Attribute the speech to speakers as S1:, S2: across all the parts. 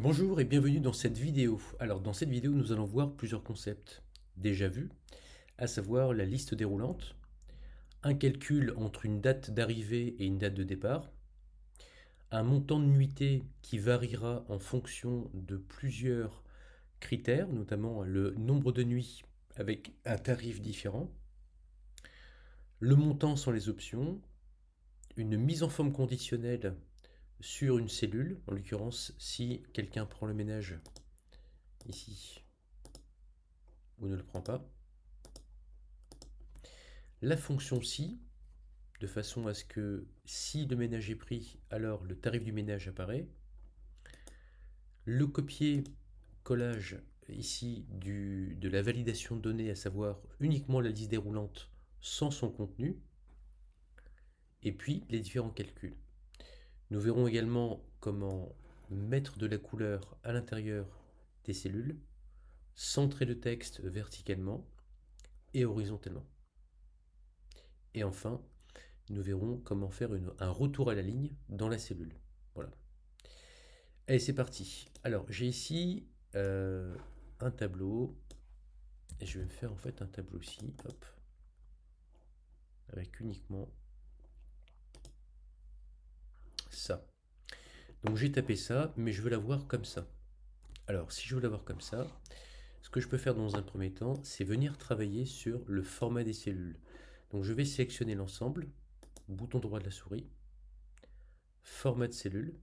S1: Bonjour et bienvenue dans cette vidéo. Alors dans cette vidéo, nous allons voir plusieurs concepts déjà vus, à savoir la liste déroulante, un calcul entre une date d'arrivée et une date de départ, un montant de nuitée qui variera en fonction de plusieurs critères, notamment le nombre de nuits avec un tarif différent, le montant sans les options, une mise en forme conditionnelle sur une cellule, en l'occurrence si quelqu'un prend le ménage ici ou ne le prend pas, la fonction si, de façon à ce que si le ménage est pris, alors le tarif du ménage apparaît. Le copier-collage ici de la validation de données, à savoir uniquement la liste déroulante sans son contenu, et puis les différents calculs. Nous verrons également comment mettre de la couleur à l'intérieur des cellules, centrer le texte verticalement et horizontalement. Et enfin, nous verrons comment faire un retour à la ligne dans la cellule. Voilà. Allez, c'est parti. Alors, j'ai ici un tableau. Et je vais me faire en fait un tableau aussi. Hop. Avec uniquement ça. Donc j'ai tapé ça, mais je veux l'avoir comme ça. Alors, si je veux l'avoir comme ça, ce que je peux faire dans un premier temps, c'est venir travailler sur le format des cellules. Donc je vais sélectionner l'ensemble, bouton droit de la souris, format de cellule.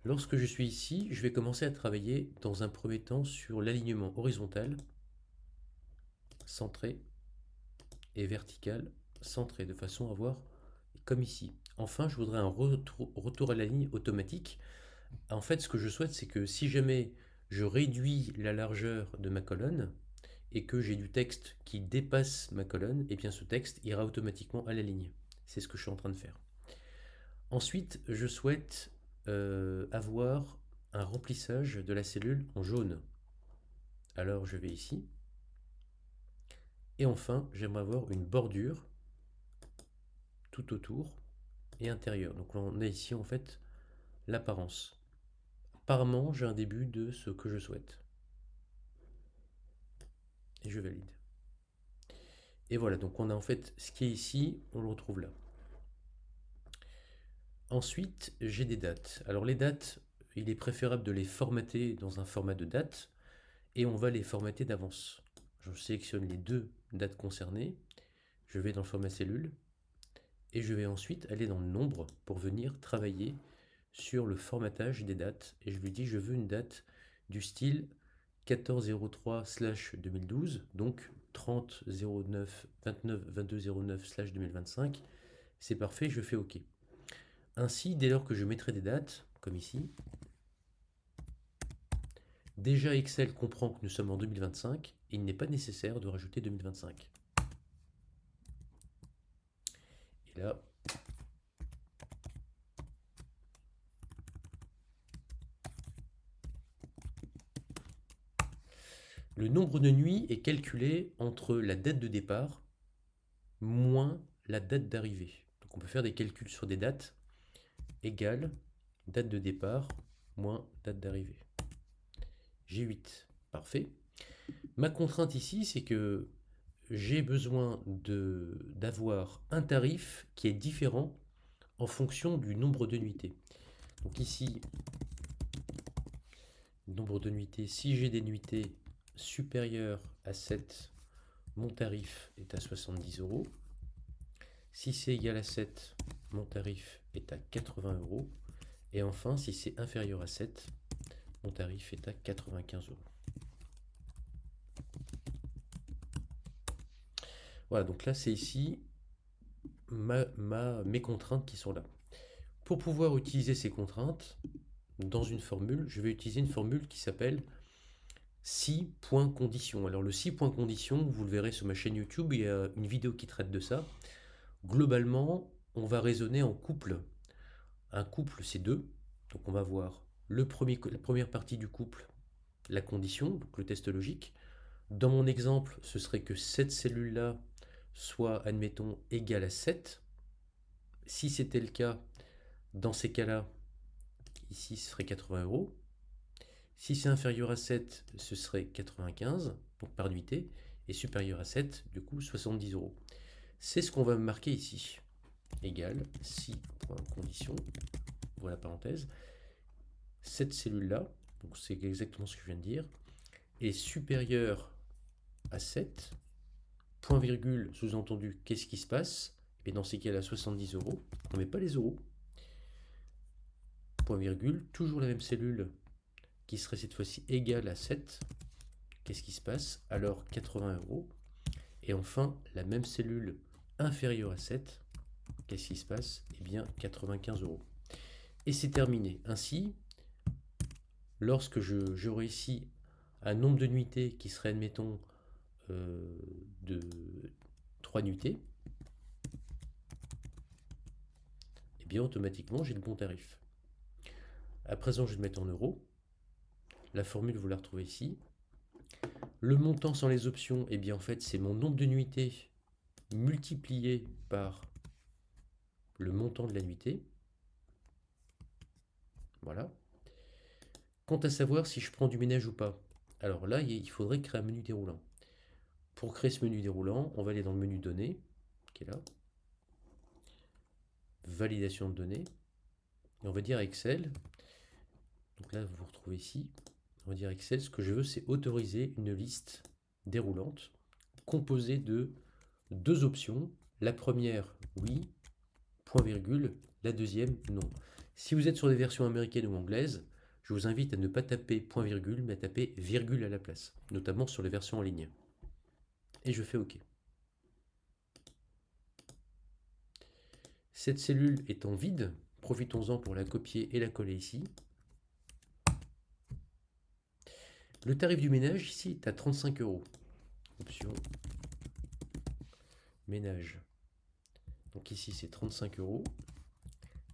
S1: Lorsque je suis ici, je vais commencer à travailler dans un premier temps sur l'alignement horizontal, centré, et vertical, centré, de façon à voir comme ici. Enfin, je voudrais un retour à la ligne automatique. En fait, ce que je souhaite, c'est que si jamais je réduis la largeur de ma colonne et que j'ai du texte qui dépasse ma colonne, et bien ce texte ira automatiquement à la ligne. C'est ce que je suis en train de faire. Ensuite, je souhaite avoir un remplissage de la cellule en jaune. Alors je vais ici. Et enfin, j'aimerais avoir une bordure tout autour et intérieur. Donc on a ici en fait l'apparence. Apparemment, j'ai un début de ce que je souhaite. Et je valide. Et voilà, donc on a en fait ce qui est ici, on le retrouve là. Ensuite, j'ai des dates. Alors les dates, il est préférable de les formater dans un format de date et on va les formater d'avance. Je sélectionne les deux dates concernées, je vais dans le format cellule et je vais ensuite aller dans le nombre pour venir travailler sur le formatage des dates et je lui dis je veux une date du style 14-03/2012, donc 30-09 29-22-09/2025. C'est parfait, je fais OK. Ainsi, dès lors que je mettrai des dates, comme ici, déjà Excel comprend que nous sommes en 2025 et il n'est pas nécessaire de rajouter 2025. Et là, le nombre de nuits est calculé entre la date de départ moins la date d'arrivée. Donc on peut faire des calculs sur des dates égale date de départ moins date d'arrivée. J'ai 8. Parfait. Ma contrainte ici, c'est que j'ai besoin d'avoir un tarif qui est différent en fonction du nombre de nuitées. Donc ici, nombre de nuitées, si j'ai des nuitées supérieures à 7, mon tarif est à 70 euros. Si c'est égal à 7, mon tarif est à 80 euros. Et enfin, si c'est inférieur à 7, mon tarif est à 95 euros. Voilà, donc là, c'est ici mes contraintes qui sont là. Pour pouvoir utiliser ces contraintes dans une formule, je vais utiliser une formule qui s'appelle 6 points conditions. Alors le 6 points conditions, vous le verrez sur ma chaîne YouTube, il y a une vidéo qui traite de ça. Globalement, on va raisonner en couple. Un couple, c'est deux. Donc on va voir la première partie du couple, la condition, donc le test logique. Dans mon exemple, ce serait que cette cellule-là soit, admettons, égale à 7. Si c'était le cas, dans ces cas-là, ici ce serait 80 euros. Si c'est inférieur à 7, ce serait 95, donc par nuitée, et supérieur à 7, du coup 70 euros. C'est ce qu'on va marquer ici. Égal, si, point, condition, voilà parenthèse, cette cellule-là, donc c'est exactement ce que je viens de dire, est supérieure à 7, point virgule, sous-entendu, qu'est-ce qui se passe? Et dans ces cas-là, 70 euros, on ne met pas les euros. Point virgule, toujours la même cellule qui serait cette fois-ci égale à 7. Qu'est-ce qui se passe? Alors 80 euros. Et enfin, la même cellule inférieure à 7. Qu'est-ce qui se passe? Eh bien 95 euros. Et c'est terminé. Ainsi, lorsque j'aurai ici un nombre de nuitées qui serait, admettons, de 3 nuitées, et bien automatiquement j'ai le bon tarif. À présent, je vais le mettre en euros. La formule, vous la retrouvez ici. Le montant sans les options, et bien en fait, c'est mon nombre de nuitées multiplié par le montant de la nuitée. Voilà. Quant à savoir si je prends du ménage ou pas, alors là, il faudrait créer un menu déroulant. Pour créer ce menu déroulant, on va aller dans le menu données, qui est là. Validation de données. Et on va dire Excel. Donc là, vous vous retrouvez ici. On va dire Excel. Ce que je veux, c'est autoriser une liste déroulante composée de deux options. La première, oui, point virgule. La deuxième, non. Si vous êtes sur des versions américaines ou anglaises, je vous invite à ne pas taper point virgule, mais à taper virgule à la place, notamment sur les versions en ligne. Et je fais OK. Cette cellule étant vide, profitons-en pour la copier et la coller ici. Le tarif du ménage ici est à 35 euros. Option ménage. Donc ici c'est 35 euros.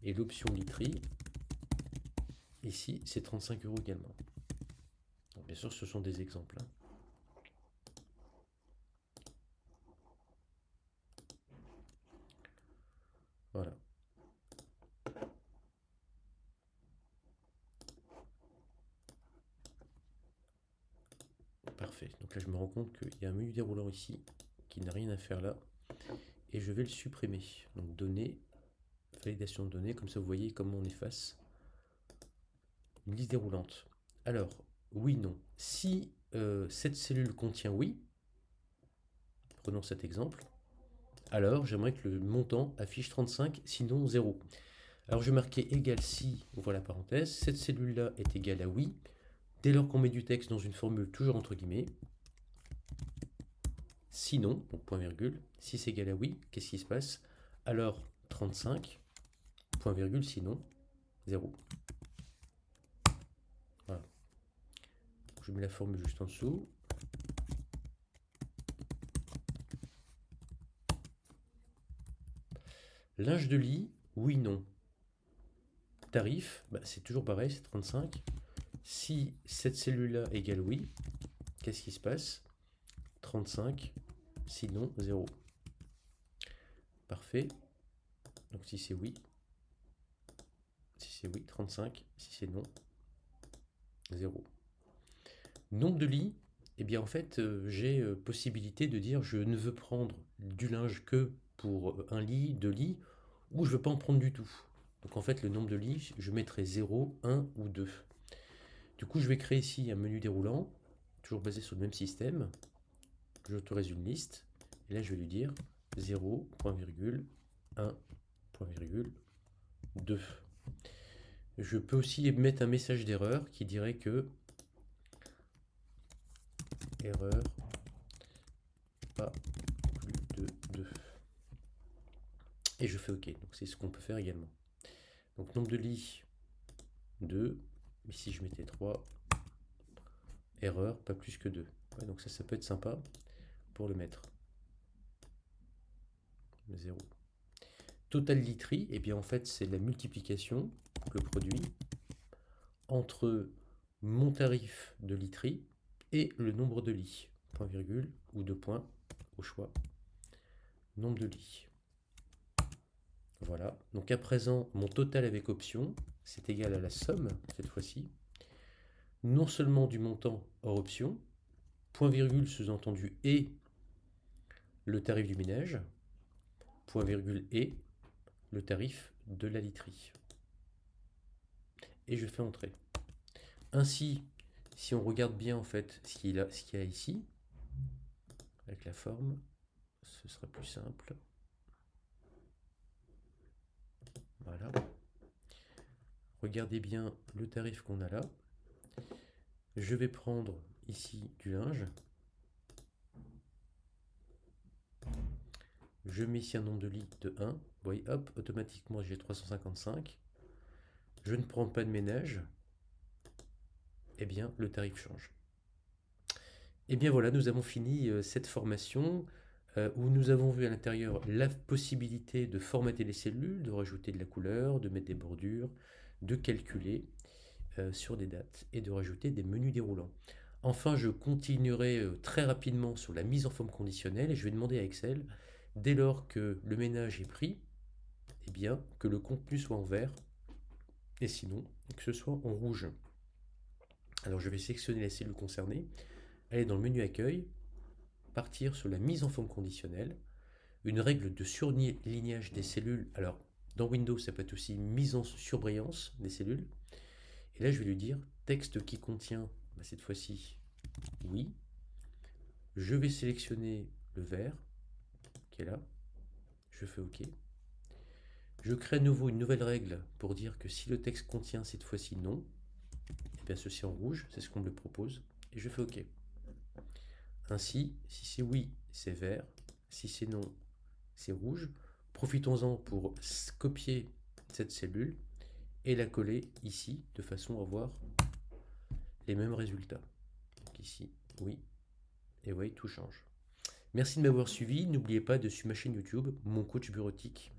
S1: Et l'option literie, ici c'est 35 euros également. Donc, bien sûr, ce sont des exemples. Voilà. Parfait. Donc là, je me rends compte qu'il y a un menu déroulant ici qui n'a rien à faire là. Et je vais le supprimer. Donc données, validation de données. Comme ça, vous voyez comment on efface une liste déroulante. Alors, oui, non. Si cette cellule contient oui, prenons cet exemple, alors j'aimerais que le montant affiche 35, sinon 0. Alors je vais marquer égal si, ouvre la parenthèse, cette cellule-là est égale à oui, dès lors qu'on met du texte dans une formule toujours entre guillemets. Sinon, donc point virgule, si c'est égal à oui, qu'est-ce qui se passe? Alors 35, point virgule, sinon 0. Voilà. Je mets la formule juste en dessous. Linge de lit, oui, non. Tarif, bah, c'est toujours pareil, c'est 35. Si cette cellule-là égale oui, qu'est-ce qui se passe? 35, sinon 0. Parfait. Donc si c'est oui, 35. Si c'est non, 0. Nombre de lits, eh bien en fait, j'ai possibilité de dire je ne veux prendre du linge que pour un lit, deux lits, ou je ne veux pas en prendre du tout. Donc en fait, le nombre de lits, je mettrai 0, 1 ou 2. Du coup, je vais créer ici un menu déroulant, toujours basé sur le même système. J'autorise une liste, et là je vais lui dire 0, point virgule, 1, point virgule, 2. Je peux aussi mettre un message d'erreur qui dirait que erreur pas plus de 2. Et je fais OK. Donc c'est ce qu'on peut faire également. Donc nombre de lits 2. Ici je mettais 3. Erreur pas plus que 2. Ouais, donc ça peut être sympa pour le mettre. 0. Total literie, et bien en fait c'est la multiplication, le produit, entre mon tarif de literie et le nombre de lits. Point virgule ou deux points au choix. Nombre de lits. Voilà. Donc à présent, mon total avec option, c'est égal à la somme, cette fois-ci, non seulement du montant hors option, point virgule sous-entendu et le tarif du ménage, point virgule et le tarif de la literie. Et je fais entrer. Ainsi, si on regarde bien en fait ce qu'il y a ici, avec la forme, ce sera plus simple. Voilà. Regardez bien le tarif qu'on a là. Je vais prendre ici du linge. Je mets ici un nombre de lits de 1. Vous voyez, hop, automatiquement j'ai 355. Je ne prends pas de ménage. Eh bien, le tarif change. Et bien voilà, nous avons fini cette formation où nous avons vu à l'intérieur la possibilité de formater les cellules, de rajouter de la couleur, de mettre des bordures, de calculer sur des dates et de rajouter des menus déroulants. Enfin, je continuerai très rapidement sur la mise en forme conditionnelle et je vais demander à Excel, dès lors que le ménage est pris, eh bien, que le contenu soit en vert et sinon que ce soit en rouge. Alors je vais sélectionner la cellule concernée, aller dans le menu accueil, partir sur la mise en forme conditionnelle, une règle de surlignage des cellules. Alors dans Windows, ça peut être aussi mise en surbrillance des cellules. Et là, je vais lui dire texte qui contient, cette fois-ci, oui. Je vais sélectionner le vert qui est là. Je fais OK. Je crée à nouveau une nouvelle règle pour dire que si le texte contient cette fois-ci non, et bien ceci en rouge, c'est ce qu'on me propose. Et je fais OK. Ainsi, si c'est oui, c'est vert. Si c'est non, c'est rouge. Profitons-en pour copier cette cellule et la coller ici de façon à avoir les mêmes résultats. Donc ici, oui. Et oui, tout change. Merci de m'avoir suivi. N'oubliez pas de suivre ma chaîne YouTube, mon coach bureautique.